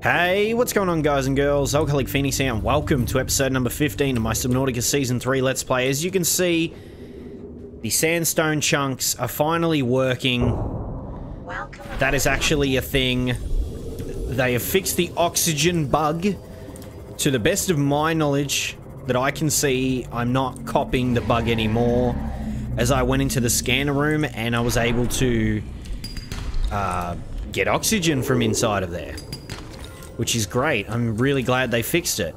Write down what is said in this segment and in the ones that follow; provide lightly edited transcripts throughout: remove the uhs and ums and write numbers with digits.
Hey, what's going on, guys and girls? Alcoholic Phoenix here, and welcome to episode number 15 of my Subnautica Season 3 Let's Play. As you can see, the sandstone chunks are finally working. That is actually a thing. They have fixed the oxygen bug. To the best of my knowledge that I can see, I'm not copying the bug anymore. As I went into the scanner room and I was able to get oxygen from inside of there. Which is great. I'm really glad they fixed it.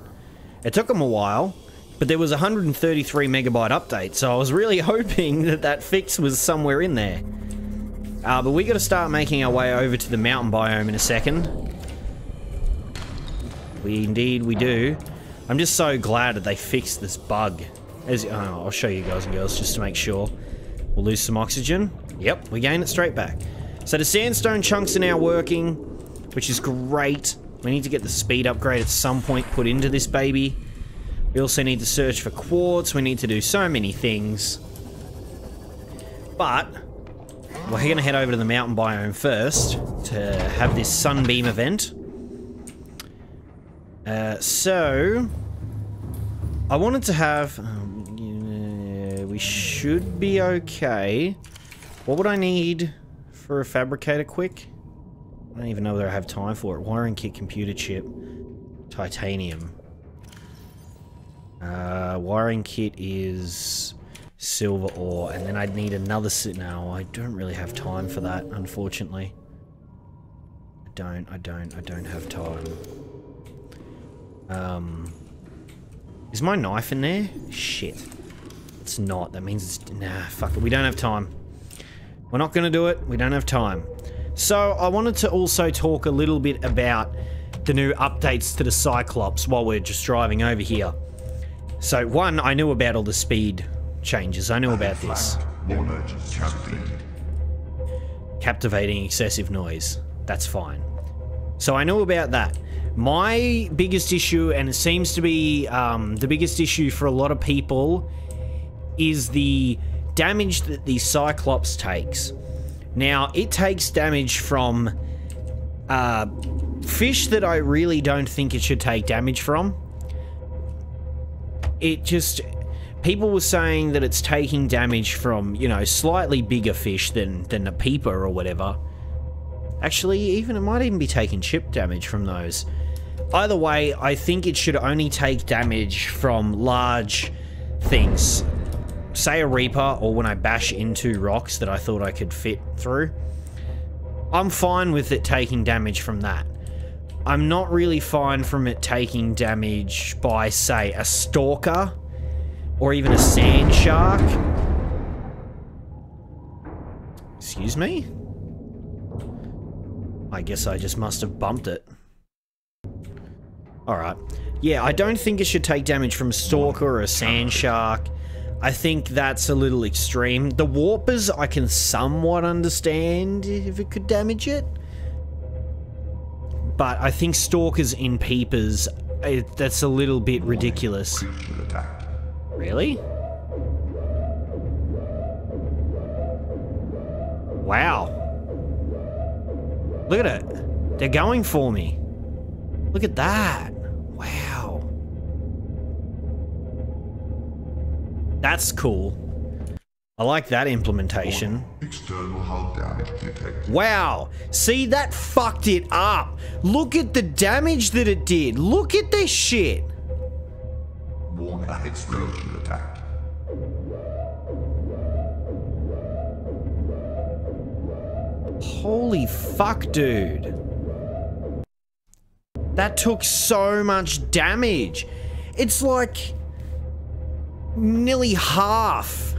It took them a while, but there was a 133 megabyte update, so I was really hoping that that fix was somewhere in there. But we got to start making our way over to the mountain biome in a second. Indeed we do. I'm just so glad that they fixed this bug. I'll show you guys and girls just to make sure. We'll lose some oxygen. Yep, we gain it straight back. So the sandstone chunks are now working, which is great. We need to get the speed upgrade at some point put into this baby. We also need to search for quartz. We need to do so many things. But we're going to head over to the mountain biome first to have this sunbeam event. So I wanted to have... we should be okay. What would I need for a fabricator quick? I don't even know whether I have time for it. Wiring kit, computer chip, titanium. Wiring kit is silver ore, and then I'd need another no, I don't really have time for that, unfortunately. I don't have time. Is my knife in there? Shit. It's not. That means it's... Nah, fuck it. We don't have time. We're not gonna do it. We don't have time. So, I wanted to also talk a little bit about the new updates to the Cyclops while we're just driving over here. So, one, I knew about all the speed changes. I knew about this. Captivating excessive noise. That's fine. So, I knew about that. My biggest issue, and it seems to be the biggest issue for a lot of people, is the damage that the Cyclops takes. Now, it takes damage from fish that I really don't think it should take damage from. It just... People were saying that it's taking damage from, you know, slightly bigger fish than a peeper or whatever. Actually, even it might even be taking chip damage from those. Either way, I think it should only take damage from large things. Say a reaper, or when I bash into rocks that I thought I could fit through. I'm fine with it taking damage from that. I'm not really fine from it taking damage by, say, a stalker, or even a sand shark. Excuse me? I guess I just must have bumped it. Alright. Yeah, I don't think it should take damage from a stalker or a sand shark. I think that's a little extreme. The warpers, I can somewhat understand if it could damage it. But I think stalkers in peepers, that's a little bit ridiculous. Really? Wow. Look at it. They're going for me. Look at that. Wow. That's cool. I like that implementation. External hull damage detected. Wow. See, that fucked it up. Look at the damage that it did. Look at this shit. Warning, explosion attack. Holy fuck, dude. That took so much damage. It's like... nearly half.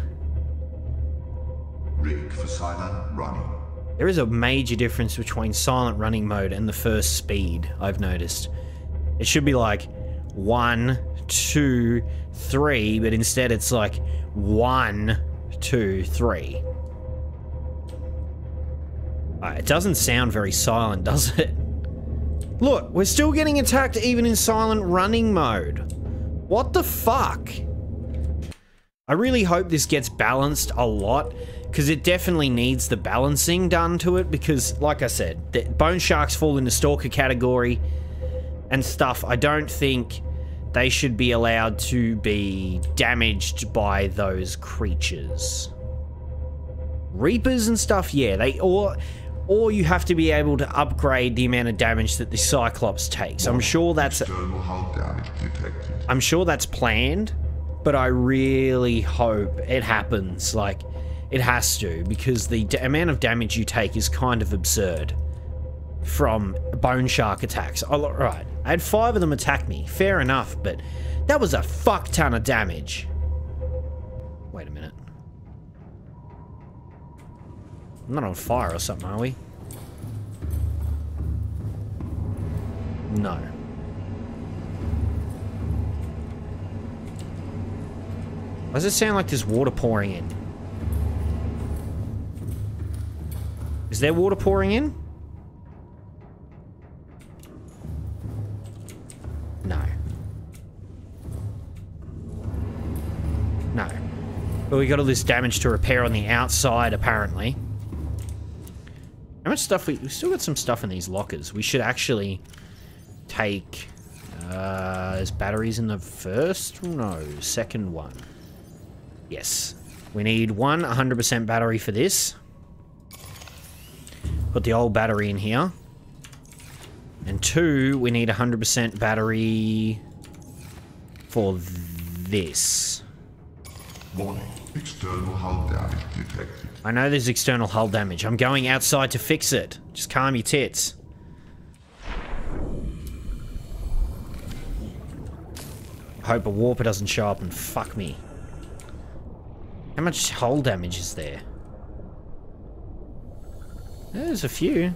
Rig for silent running. There is a major difference between silent running mode and the first speed, I've noticed. It should be like 1, 2, 3, but instead it's like 1, 2, 3. It doesn't sound very silent, does it? Look, we're still getting attacked even in silent running mode. What the fuck? I really hope this gets balanced a lot, because it definitely needs the balancing done to it, because, like I said, the bone sharks fall in the stalker category. and stuff, I don't think they should be allowed to be damaged by those creatures. Reapers and stuff, yeah, or you have to be able to upgrade the amount of damage that the Cyclops takes. I'm sure that's planned, but I really hope it happens. Like, it has to, because the amount of damage you take is kind of absurd from bone shark attacks. Oh, right, I had 5 of them attack me. Fair enough, but that was a fuck ton of damage. Wait a minute. I'm not on fire or something, are we? No. Why does it sound like there's water pouring in? Is there water pouring in? No. No. But we got all this damage to repair on the outside, apparently. How much stuff we still got some stuff in these lockers. We should actually take there's batteries in the first? No, second one. Yes. We need one 100% battery for this. Put the old battery in here. And 2, we need 100% battery for this. Warning. External hull damage detected. I know there's external hull damage. I'm going outside to fix it. Just calm your tits. I hope a warper doesn't show up and fuck me. How much hull damage is there? There's a few.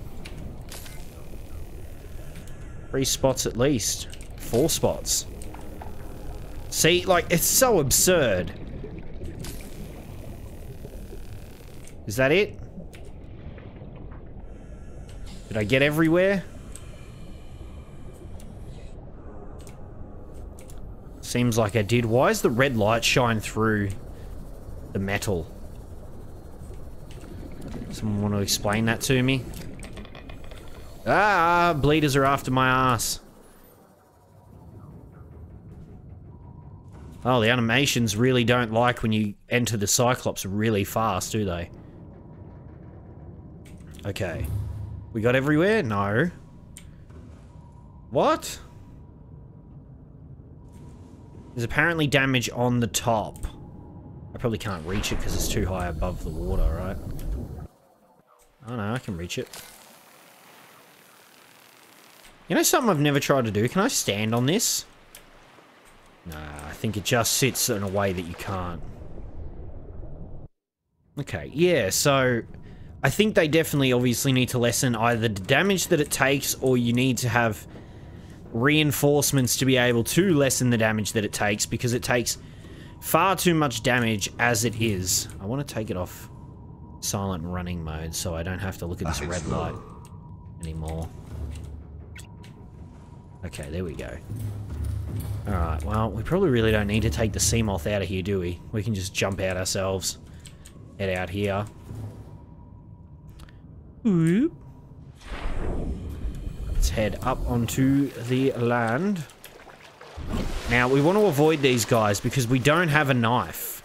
3 spots at least. 4 spots. See, like, it's so absurd. Is that it? Did I get everywhere? Seems like I did. Why is the red light shine through the metal? Someone want to explain that to me? Ah, bleeders are after my ass. Oh, the animations really don't like when you enter the Cyclops really fast, do they? Okay. We got everywhere? No. What? There's apparently damage on the top. I probably can't reach it because it's too high above the water, right? Oh no, I can reach it. You know something I've never tried to do? Can I stand on this? Nah, I think it just sits in a way that you can't. Okay, yeah, so I think they definitely obviously need to lessen either the damage that it takes, or you need to have reinforcements to be able to lessen the damage that it takes, because it takes far too much damage as it is. I want to take it off silent running mode so I don't have to look at this red light anymore. Okay, there we go. Alright, well, we probably really don't need to take the sea moth out of here, do we? We can just jump out ourselves. Head out here. Oop. Let's head up onto the land. Now, we want to avoid these guys because we don't have a knife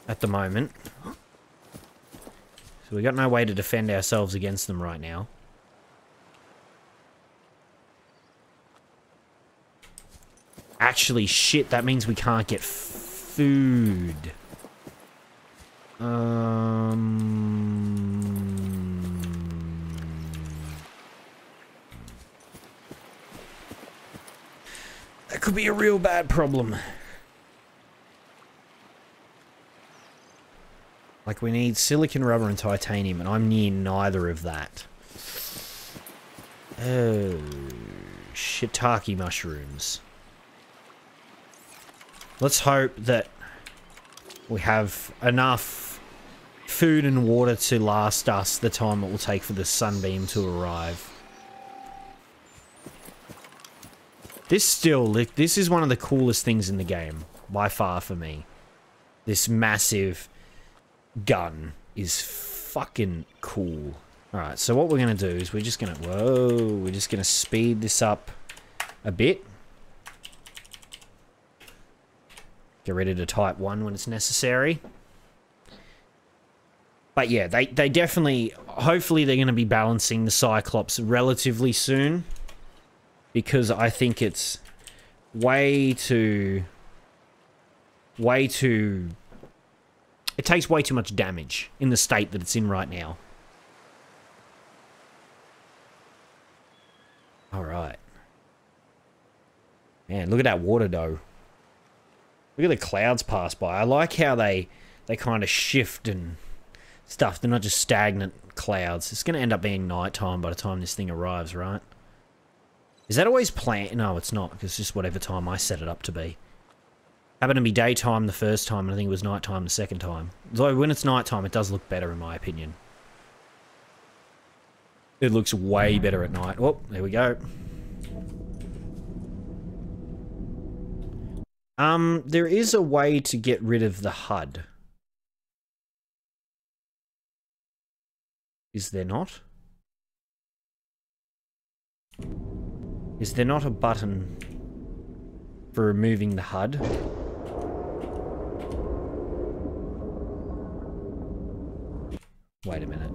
at the moment. So we got no way to defend ourselves against them right now. Actually, shit, that means we can't get food. That could be a real bad problem. Like, we need silicon, rubber, and titanium, and I'm near neither of that. Oh, shiitake mushrooms. Let's hope that we have enough food and water to last us the time it will take for the sunbeam to arrive. This is one of the coolest things in the game, by far for me. This massive gun is fucking cool. Alright, so what we're going to do is we're just going to... Whoa, we're just going to speed this up a bit. Get rid of the type 1 when it's necessary. But yeah, they definitely... Hopefully they're going to be balancing the Cyclops relatively soon. Because I think it's way too... It takes way too much damage in the state that it's in right now. Alright. Man, look at that water though. Look at the clouds pass by. I like how they kind of shift and stuff. They're not just stagnant clouds. It's going to end up being nighttime by the time this thing arrives, right? Is that always planned? No, it's not, because it's just whatever time I set it up to be. Happened to be daytime the first time, and I think it was nighttime the second time. Though when it's nighttime, it does look better, in my opinion. It looks way better at night. Oh, there we go. There is a way to get rid of the HUD. Is there not? Is there not a button for removing the HUD? Wait a minute.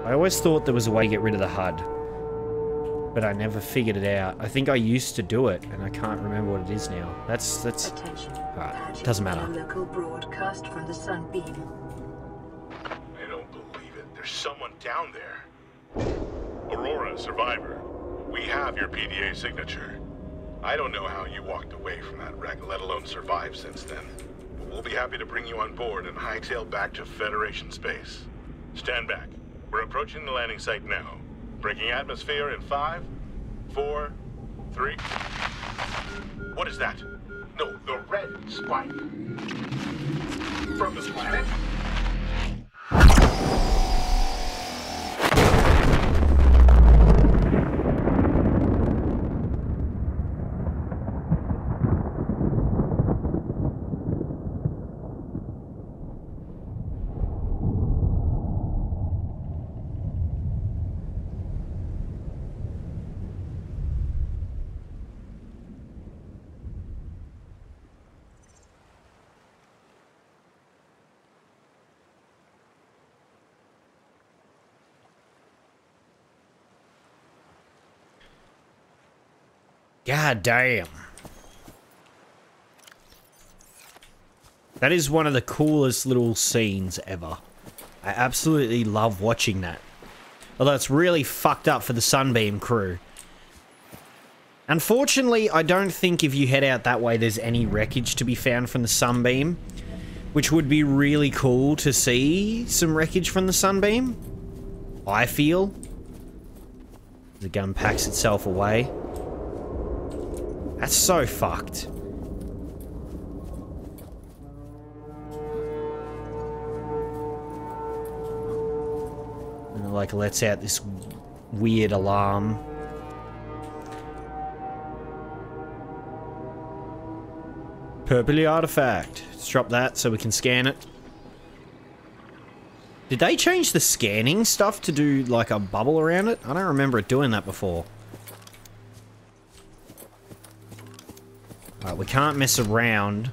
I always thought there was a way to get rid of the HUD, but I never figured it out. I think I used to do it, and I can't remember what it is now. That's... Alright, doesn't matter. Local broadcast from the Sunbeam. I don't believe it. There's someone down there. Aurora, survivor. We have your PDA signature. I don't know how you walked away from that wreck, let alone survived since then. But we'll be happy to bring you on board and hightail back to Federation space. Stand back. We're approaching the landing site now. Breaking atmosphere in 5, 4, 3... What is that? No, the red spike. From this planet? God damn. That is one of the coolest little scenes ever. I absolutely love watching that. Although it's really fucked up for the Sunbeam crew. Unfortunately, I don't think if you head out that way there's any wreckage to be found from the Sunbeam. Which would be really cool to see some wreckage from the Sunbeam. I feel. The gun packs itself away. That's so fucked. And it like lets out this weird alarm. Purpley artifact. Let's drop that so we can scan it. Did they change the scanning stuff to do like a bubble around it? I don't remember it doing that before. Alright, we can't mess around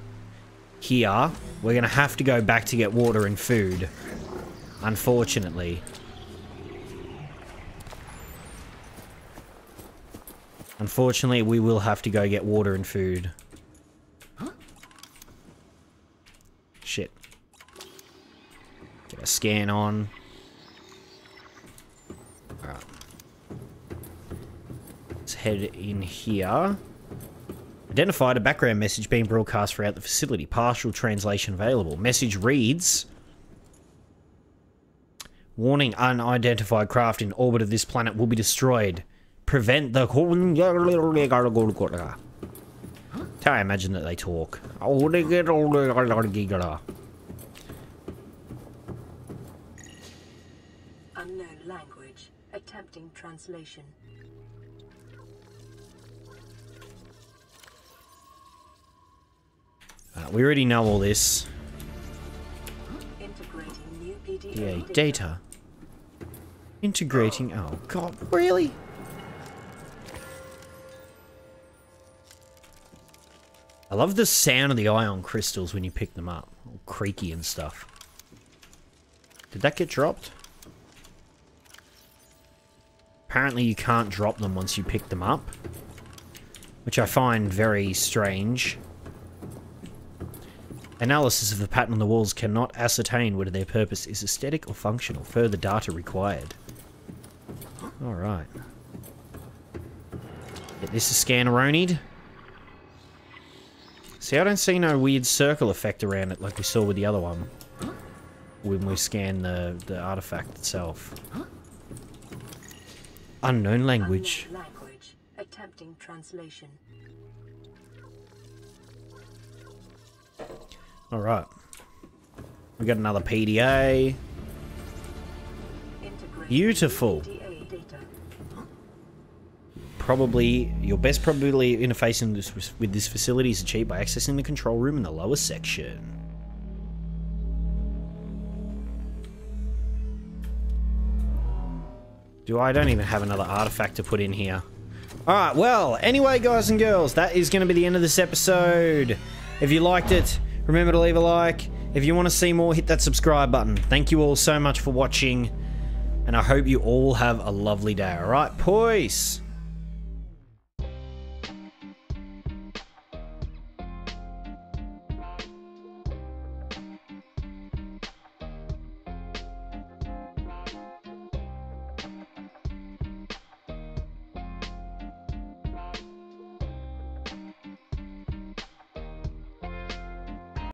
here. We're gonna have to go back to get water and food. Unfortunately. Unfortunately, we will have to go get water and food. Shit. Get a scan on. Alright. Let's head in here. Identified a background message being broadcast throughout the facility. Partial translation available. Message reads... Warning, unidentified craft in orbit of this planet will be destroyed. Prevent the... That's how I imagine that they talk. Unknown language. Attempting translation. We already know all this. Integrating new PDA Yeah, data. Integrating. Oh, God. Really? I love the sound of the ion crystals when you pick them up. All creaky and stuff. Did that get dropped? Apparently you can't drop them once you pick them up, which I find very strange. Analysis of the pattern on the walls cannot ascertain whether their purpose is aesthetic or functional. Further data required. Alright. Get this scanneronied. See, I don't see no weird circle effect around it like we saw with the other one. When we scan the artifact itself. Unknown language. Unknown language. Attempting translation. Alright. We got another PDA. Beautiful. Probably, your best probability of interfacing with this facility is achieved by accessing the control room in the lower section. I don't even have another artifact to put in here. Alright, well, anyway, guys and girls, that is going to be the end of this episode. If you liked it, remember to leave a like. If you want to see more, hit that subscribe button. Thank you all so much for watching, and I hope you all have a lovely day. Alright, peace!